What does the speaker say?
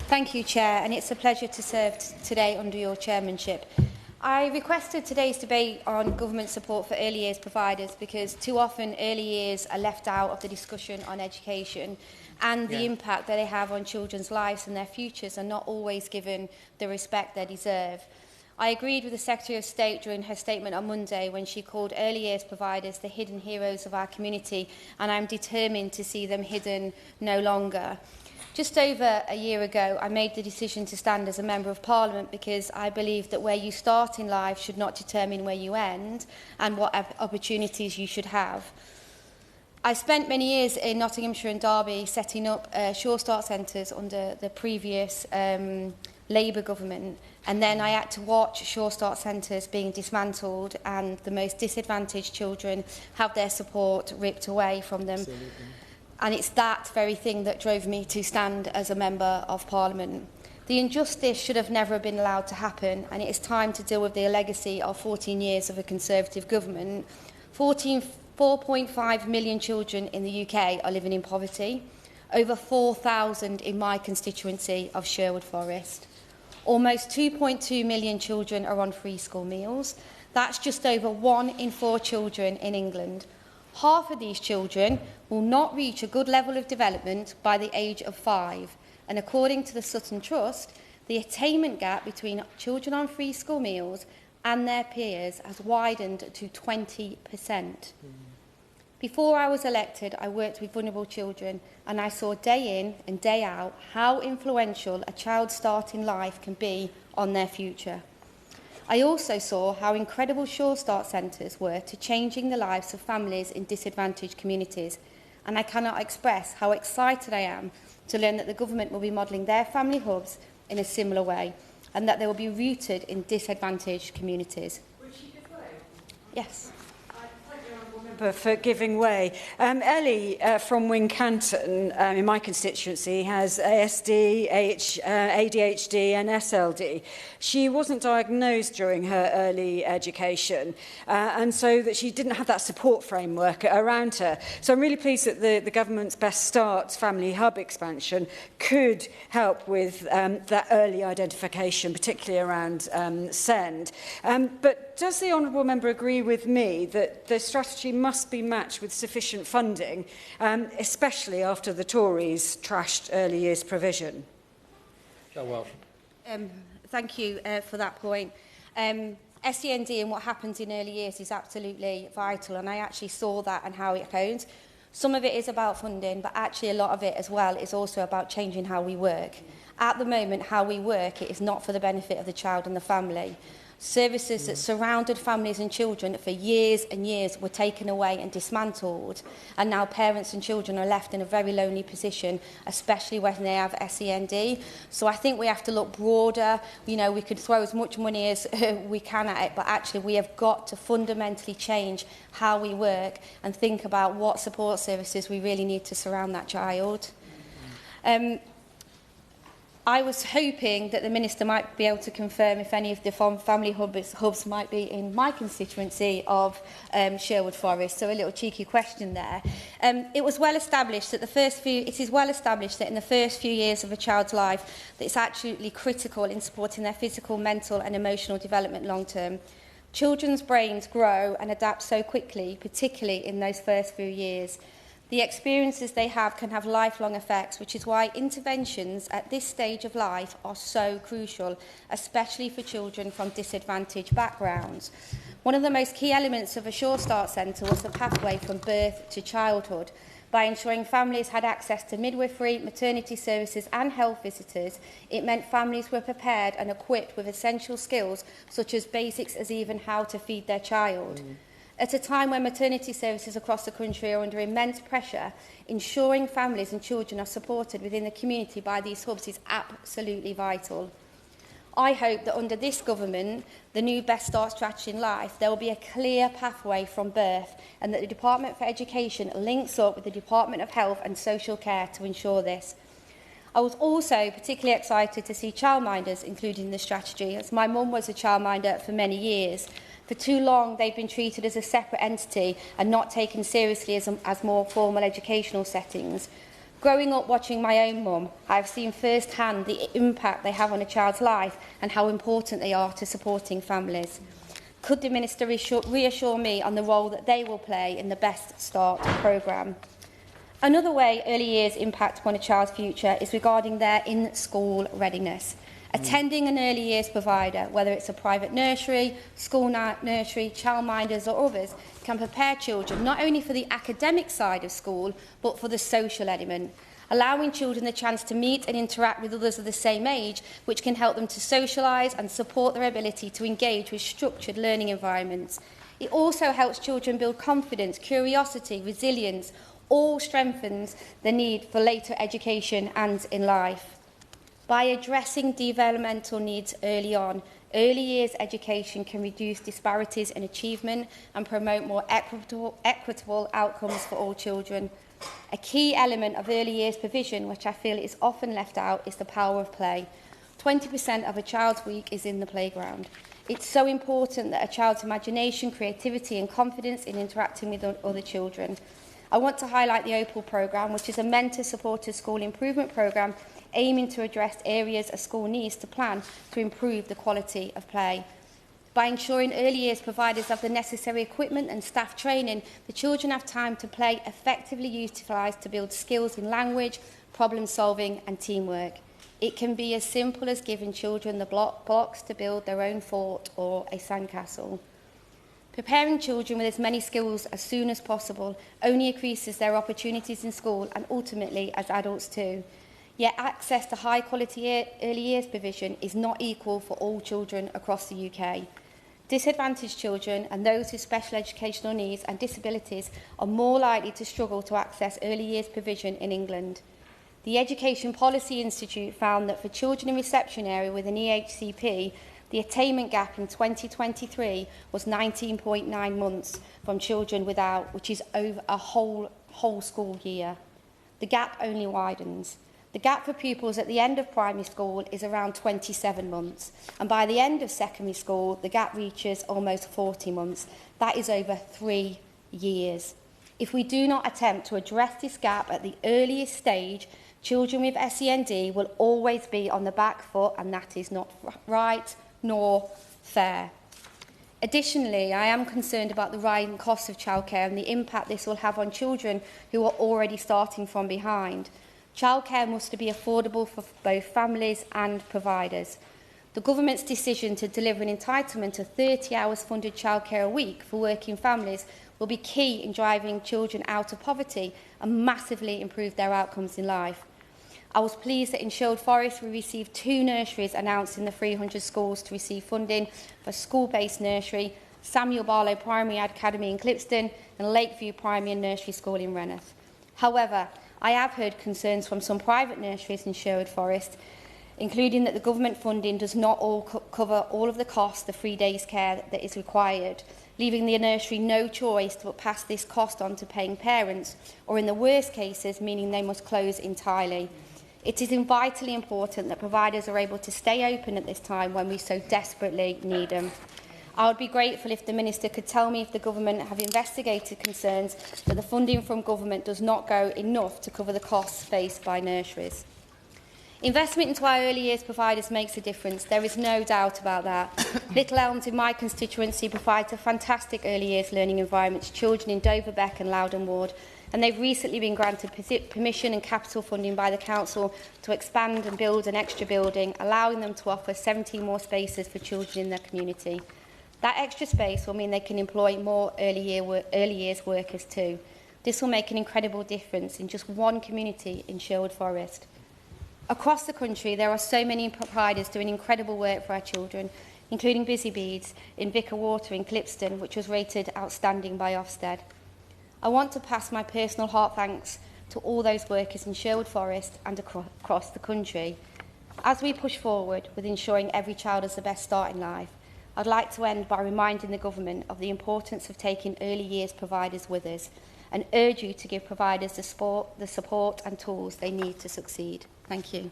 Thank you, Chair, and it's a pleasure to serve today under your chairmanship. I requested today's debate on government support for early years providers because too often early years are left out of the discussion on education, and the impact that they have on children's lives and their futures are not always given the respect they deserve. I agreed with the Secretary of State during her statement on Monday when she called early years providers the hidden heroes of our community, and I'm determined to see them hidden no longer. Just over a year ago, I made the decision to stand as a Member of Parliament because I believe that where you start in life should not determine where you end and what opportunities you should have. I spent many years in Nottinghamshire and Derby setting up Sure Start centres under the previous Labour government, and then I had to watch Sure Start centres being dismantled and the most disadvantaged children have their support ripped away from them. Absolutely. And it's that very thing that drove me to stand as a Member of Parliament. The injustice should have never been allowed to happen, and it is time to deal with the legacy of 14 years of a Conservative government. 4.5 million children in the UK are living in poverty, over 4,000 in my constituency of Sherwood Forest. Almost 2.2 million children are on free school meals. That's just over 1 in 4 children in England. Half of these children will not reach a good level of development by the age of 5. And according to the Sutton Trust, the attainment gap between children on free school meals and their peers has widened to 20%. Before I was elected, I worked with vulnerable children, and I saw day in and day out how influential a child's start in life can be on their future. I also saw how incredible Sure Start centres were to changing the lives of families in disadvantaged communities, and I cannot express how excited I am to learn that the government will be modelling their family hubs in a similar way, and that they will be rooted in disadvantaged communities. Will she give way? Yes. For giving way. Ellie from Wincanton, in my constituency, has ASD, ADHD and SLD. She wasn't diagnosed during her early education, and so that she didn't have that support framework around her. So I'm really pleased that the government's Best Start Family Hub expansion could help with that early identification, particularly around SEND. But does the Honourable Member agree with me that the strategy must be matched with sufficient funding, especially after the Tories trashed early years provision? Welsh. Thank you for that point. SEND and what happens in early years is absolutely vital, and I actually saw that and how it goes. Some of it is about funding, but actually a lot of it as well is also about changing how we work. At the moment, how we work, it is not for the benefit of the child and the family. Services that surrounded families and children for years and years were taken away and dismantled, and now parents and children are left in a very lonely position, especially when they have SEND. So I think we have to look broader. You know, we could throw as much money as we can at it, but actually we have got to fundamentally change how we work and think about what support services we really need to surround that child. I was hoping that the Minister might be able to confirm if any of the family hubs might be in my constituency of Sherwood Forest. So a little cheeky question there. It is well established that in the first few years of a child's life that it's absolutely critical in supporting their physical, mental and emotional development long term. Children's brains grow and adapt so quickly, particularly in those first few years. The experiences they have can have lifelong effects, which is why interventions at this stage of life are so crucial, especially for children from disadvantaged backgrounds. One of the most key elements of a Sure Start centre was the pathway from birth to childhood. By ensuring families had access to midwifery, maternity services and health visitors, it meant families were prepared and equipped with essential skills such as basics as even how to feed their child. At a time when maternity services across the country are under immense pressure, ensuring families and children are supported within the community by these hubs is absolutely vital. I hope that under this government, the new Best Start strategy in life, there will be a clear pathway from birth, and that the Department for Education links up with the Department of Health and Social Care to ensure this. I was also particularly excited to see childminders included in the strategy, as my mum was a childminder for many years. For too long, they've been treated as a separate entity and not taken seriously as more formal educational settings. Growing up watching my own mum, I've seen firsthand the impact they have on a child's life and how important they are to supporting families. Could the Minister reassure me on the role that they will play in the Best Start programme? Another way early years impact upon a child's future is regarding their in-school readiness. Attending an early years provider, whether it's a private nursery, school nursery, childminders or others, can prepare children not only for the academic side of school, but for the social element, allowing children the chance to meet and interact with others of the same age, which can help them to socialise and support their ability to engage with structured learning environments. It also helps children build confidence, curiosity, resilience, all strengthens the need for later education and in life. By addressing developmental needs early on, early years education can reduce disparities in achievement and promote more equitable outcomes for all children. A key element of early years provision, which I feel is often left out, is the power of play. 20% of a child's week is in the playground. It's so important that a child's imagination, creativity and confidence in interacting with other children. I want to highlight the OPAL programme, which is a mentor-supported school improvement programme aiming to address areas a school needs to plan to improve the quality of play. By ensuring early years providers have the necessary equipment and staff training, the children have time to play effectively utilised to build skills in language, problem solving and teamwork. It can be as simple as giving children the blocks to build their own fort or a sandcastle. Preparing children with as many skills as soon as possible only increases their opportunities in school and ultimately as adults too. Yet access to high-quality early years provision is not equal for all children across the UK. Disadvantaged children and those with special educational needs and disabilities are more likely to struggle to access early years provision in England. The Education Policy Institute found that for children in reception area with an EHCP, the attainment gap in 2023 was 19.9 months from children without, which is over a whole school year. The gap only widens. The gap for pupils at the end of primary school is around 27 months, and by the end of secondary school, the gap reaches almost 40 months. That is over 3 years. If we do not attempt to address this gap at the earliest stage, children with SEND will always be on the back foot, and that is not right nor fair. Additionally, I am concerned about the rising costs of childcare and the impact this will have on children who are already starting from behind. Childcare must be affordable for both families and providers. The government's decision to deliver an entitlement of 30 hours funded childcare a week for working families will be key in driving children out of poverty and massively improve their outcomes in life. I was pleased that in Sherwood Forest we received 2 nurseries announced in the 300 schools to receive funding for school-based nursery, Samuel Barlow Primary Academy in Clipston and Lakeview Primary and Nursery School in Reneth. However, I have heard concerns from some private nurseries in Sherwood Forest, including that the government funding does not cover all of the costs, the 3 days care that is required, leaving the nursery no choice but pass this cost on to paying parents, or in the worst cases, meaning they must close entirely. It is vitally important that providers are able to stay open at this time when we so desperately need them. I would be grateful if the Minister could tell me if the Government have investigated concerns that the funding from Government does not go enough to cover the costs faced by nurseries. Investment into our early years providers makes a difference. There is no doubt about that. Little Elms in my constituency provides a fantastic early years learning environment to children in Dover Beck and Loudon Ward, and they've recently been granted permission and capital funding by the Council to expand and build an extra building, allowing them to offer 17 more spaces for children in their community. That extra space will mean they can employ more early years workers too. This will make an incredible difference in just one community in Sherwood Forest. Across the country, there are so many providers doing incredible work for our children, including Busy Beads in Vicar Water in Clipston, which was rated outstanding by Ofsted. I want to pass my personal heart thanks to all those workers in Sherwood Forest and across the country. As we push forward with ensuring every child has the best start in life, I'd like to end by reminding the Government of the importance of taking early years providers with us and urge you to give providers the support and tools they need to succeed. Thank you.